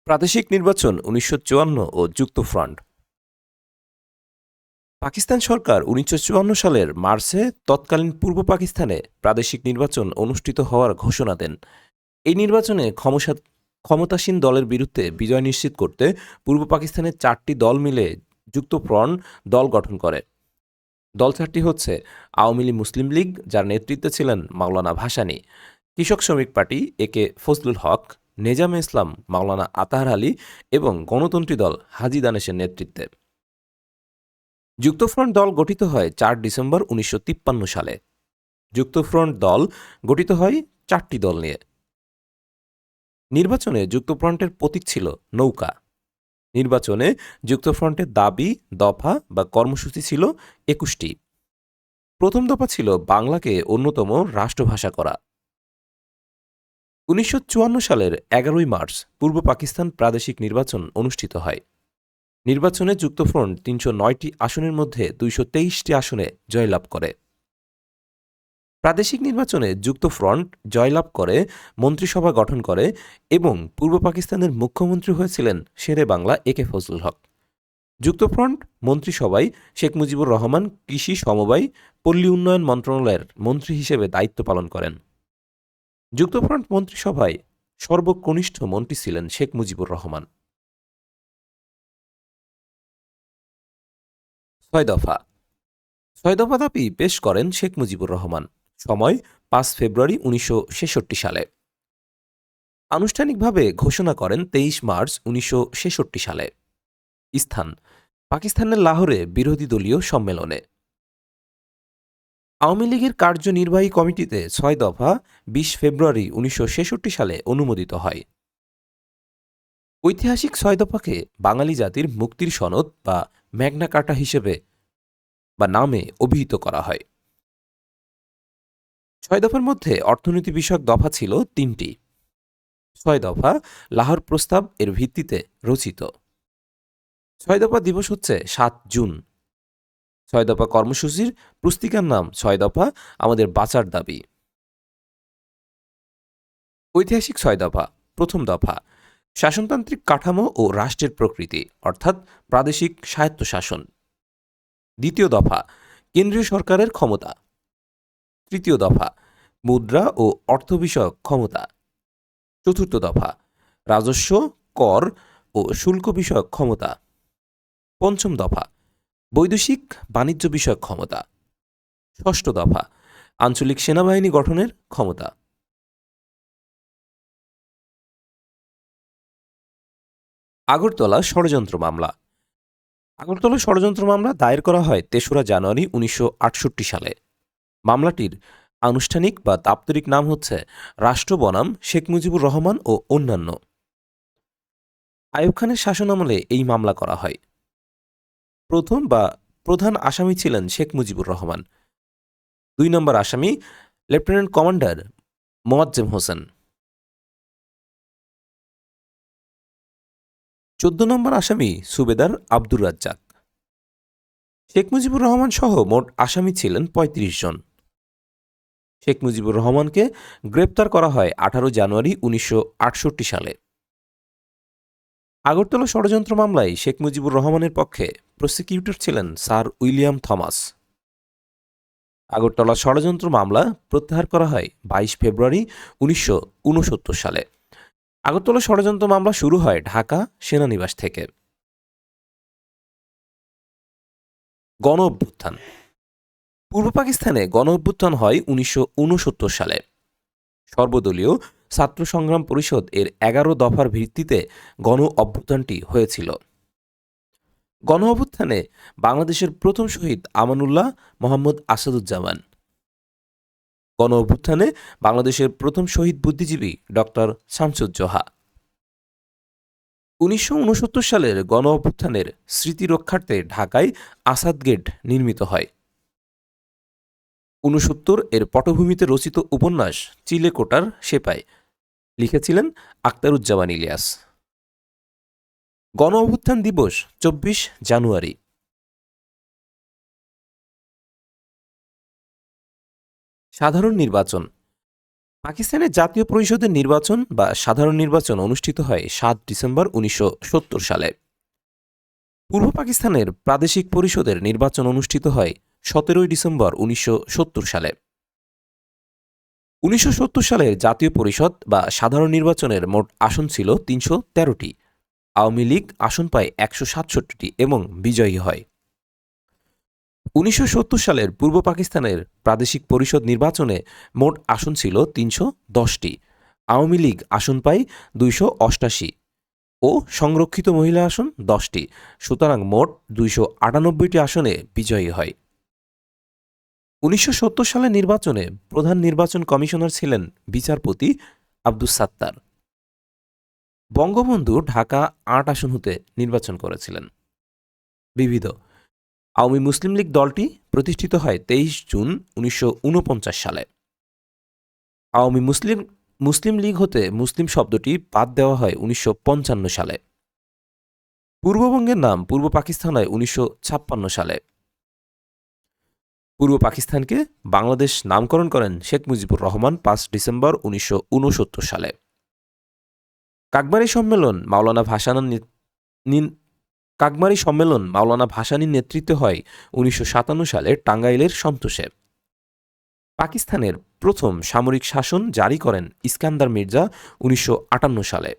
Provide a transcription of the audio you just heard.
প্রাদেশিক নির্বাচন ১৯৫৪ ও যুক্তফ্রন্ট। পাকিস্তান সরকার ১৯৫৪ সালের মার্চে তৎকালীন পূর্ব পাকিস্তানে প্রাদেশিক নির্বাচন অনুষ্ঠিত হওয়ার ঘোষণা দেন। এই নির্বাচনে ক্ষমতাসীন দলের বিরুদ্ধে বিজয় নিশ্চিত করতে পূর্ব পাকিস্তানের ৪টি দল মিলে যুক্তফ্রন্ট দল গঠন করে। দল ৪টি হচ্ছে আওয়ামী মুসলিম লীগ, যার নেতৃত্বে ছিলেন মাওলানা ভাসানী; কৃষক শ্রমিক পার্টি একে ফজলুল হক; নেজামে ইসলাম মাওলানা আতাহার আলী; এবং গণতন্ত্রী দল হাজী দানেশের নেতৃত্বে। যুক্তফ্রন্ট দল গঠিত হয় ৪ ডিসেম্বর ১৯৫৩ সালে। যুক্তফ্রন্ট দল গঠিত হয় ৪টি দল নিয়ে। নির্বাচনে যুক্তফ্রন্টের প্রতীক ছিল নৌকা। নির্বাচনে যুক্তফ্রন্টের দাবি, দফা বা কর্মসূচি ছিল ২১টি। প্রথম দফা ছিল বাংলাকে অন্যতম রাষ্ট্রভাষা করা। ১৯৫৪ সালের ১১ই মার্চ পূর্ব পাকিস্তান প্রাদেশিক নির্বাচন অনুষ্ঠিত হয়। নির্বাচনে যুক্তফ্রন্ট ৩০৯টি আসনের মধ্যে ২২৩টি আসনে জয়লাভ করে। প্রাদেশিক নির্বাচনে যুক্তফ্রন্ট জয়লাভ করে মন্ত্রিসভা গঠন করে এবং পূর্ব পাকিস্তানের মুখ্যমন্ত্রী হয়েছিলেন শেরে বাংলা একে ফজলুল হক। যুক্তফ্রন্ট মন্ত্রিসভায় শেখ মুজিবুর রহমান কৃষি, সমবায়, পল্লী উন্নয়ন মন্ত্রণালয়ের মন্ত্রী হিসেবে দায়িত্ব পালন করেন। যুক্তফ্রন্ট মন্ত্রিসভায় সর্বকনিষ্ঠ মন্ত্রী ছিলেন শেখ মুজিবুর রহমান। ৬ দফা। ৬ দফা দাবি পেশ করেন শেখ মুজিবুর রহমান। সময় ৫ ফেব্রুয়ারি ১৯৬৬ সালে। আনুষ্ঠানিকভাবে ঘোষণা করেন ২৩ মার্চ ১৯৬৬ সালে। স্থান: পাকিস্তানের লাহোরে বিরোধী দলীয় সম্মেলনে। আওয়ামী লীগের কার্যনির্বাহী কমিটিতে ৬ দফা ২০ ফেব্রুয়ারি ১৯৬৬ সালে অনুমোদিত হয়। ঐতিহাসিক ৬ দফাকে বাঙালি জাতির মুক্তির সনদ বা ম্যাগনা কার্টা হিসেবে বা নামে অভিহিত করা হয়। ৬ দফার মধ্যে অর্থনীতি বিষয়ক দফা ছিল ৩টি। ৬ দফা লাহোর প্রস্তাব এর ভিত্তিতে রচিত। ৬ দফা দিবস হচ্ছে ৭ জুন। ৬ দফা কর্মসূচির পুস্তিকার নাম ৬ দফা আমাদের বাঁচার দাবি। ঐতিহাসিক ৬ দফা। প্রথম দফা শাসনতান্ত্রিক কাঠামো ও রাষ্ট্রের প্রকৃতি, অর্থাৎ প্রাদেশিক স্বায়ত্তশাসন। দ্বিতীয় দফা কেন্দ্রীয় সরকারের ক্ষমতা। তৃতীয় দফা মুদ্রা ও অর্থ বিষয়ক ক্ষমতা। চতুর্থ দফা রাজস্ব, কর ও শুল্ক বিষয়ক ক্ষমতা। পঞ্চম দফা বৈদেশিক বাণিজ্য বিষয়ক ক্ষমতা। ষষ্ঠ দফা আঞ্চলিক সেনাবাহিনী গঠনের ক্ষমতা। আগরতলা ষড়যন্ত্র মামলা। আগরতলা ষড়যন্ত্র মামলা দায়ের করা হয় ৩রা জানুয়ারি ১৯৬৮ সালে। মামলাটির আনুষ্ঠানিক বা দাপ্তরিক নাম হচ্ছে রাষ্ট্র বনাম শেখ মুজিবুর রহমান ও অন্যান্য। আইয়ুব খানের শাসনামলে এই মামলা করা হয়। প্রথম বা প্রধান আসামি ছিলেন শেখ মুজিবুর রহমান। ২ নম্বর আসামি লেফটেন্যান্ট কমান্ডার মোয়াজ্জেম হোসেন। ১৪ নম্বর আসামি সুবেদার আব্দুর রাজ্জাক। শেখ মুজিবুর রহমান সহ মোট আসামি ছিলেন ৩৫ জন। শেখ মুজিবুর রহমানকে গ্রেপ্তার করা হয় ১৮ জানুয়ারি ১৯৬৮ সালে। আগরতলা ষড়যন্ত্র মামলায় শেখ মুজিবুর রহমানের পক্ষে প্রসিকিউটর ছিলেন স্যার উইলিয়াম থমাস। আগরতলা ষড়যন্ত্র মামলা প্রত্যাহার করা হয় ২২ ফেব্রুয়ারি ১৯৬৯ সালে। আগরতলা ষড়যন্ত্র মামলা শুরু হয় ঢাকা সেনানিবাস থেকে। গণ অভ্যুত্থান। পূর্ব পাকিস্তানে গণ অভ্যুত্থান হয় ১৯৬৯ সালে। সর্বদলীয় ছাত্র সংগ্রাম পরিষদ এর ১১ দফার ভিত্তিতে গণ অভ্যুত্থানটি হয়েছিল। গণ অভ্যুত্থানে বাংলাদেশের প্রথম শহীদ আমানুল্লাহ মোহাম্মদ আসাদুজ্জামান। গণ অভ্যুত্থানে বাংলাদেশের প্রথম শহীদ বুদ্ধিজীবী ডক্টর শামসুজ্জোহা। ১৯৬৯ সালের গণ অভ্যুত্থানের স্মৃতি রক্ষার্থে ঢাকায় আসাদ গেট নির্মিত হয়। ৬৯ এর পটভূমিতে রচিত উপন্যাস চিলেকোঠার সেপাই লিখেছিলেন আখতারুজ্জামান ইলিয়াস। গণ অভ্যুত্থান দিবস ২৪ জানুয়ারি। সাধারণ নির্বাচন। পাকিস্তানের জাতীয় পরিষদের নির্বাচন বা সাধারণ নির্বাচন অনুষ্ঠিত হয় ৭ ডিসেম্বর ১৯৭০ সালে। পূর্ব পাকিস্তানের প্রাদেশিক পরিষদের নির্বাচন অনুষ্ঠিত হয় ১৭ ডিসেম্বর ১৯৭০ সালে। ১৯৭০ সালের জাতীয় পরিষদ বা সাধারণ নির্বাচনের মোট আসন ছিল ৩১৩টি। আওয়ামী লীগ আসন পায় ১৬৭টি এবং বিজয়ী হয়। ১৯৭০ সালের পূর্ব পাকিস্তানের প্রাদেশিক পরিষদ নির্বাচনে মোট আসন ছিল ৩১০টি। আওয়ামী লীগ আসন পায় ২৮৮ ও সংরক্ষিত মহিলা আসন ১০টি। সুতরাং মোট ২৯৮টি আসনে বিজয়ী হয়। ১৯৭০ সালের নির্বাচনে প্রধান নির্বাচন কমিশনার ছিলেন বিচারপতি আব্দুস সাত্তার। বঙ্গবন্ধু ঢাকা ৮ আসন হতে নির্বাচন করেছিলেন। বিবিধ আওয়ামী মুসলিম লীগ দলটি প্রতিষ্ঠিত হয় ২৩ জুন ১৯৪৯ সালে। আওয়ামী মুসলিম লীগ হতে মুসলিম শব্দটি বাদ দেওয়া হয় ১৯৫৫ সালে। পূর্ববঙ্গের নাম পূর্ব পাকিস্তান হয় ১৯৫৬ সালে। পূর্ব পাকিস্তানকে বাংলাদেশ নামকরণ করেন শেখ মুজিবুর রহমান ৫ ডিসেম্বর ১৯৬৯ সালে। কাকমারি সম্মেলন মাওলানা ভাসানীর নেতৃত্বে হয় ১৯৫৭ সালে টাঙ্গাইলের সন্তোষে। পাকিস্তানের প্রথম সামরিক শাসন জারি করেন ইস্কান্দার মির্জা ১৯৫৮ সালে।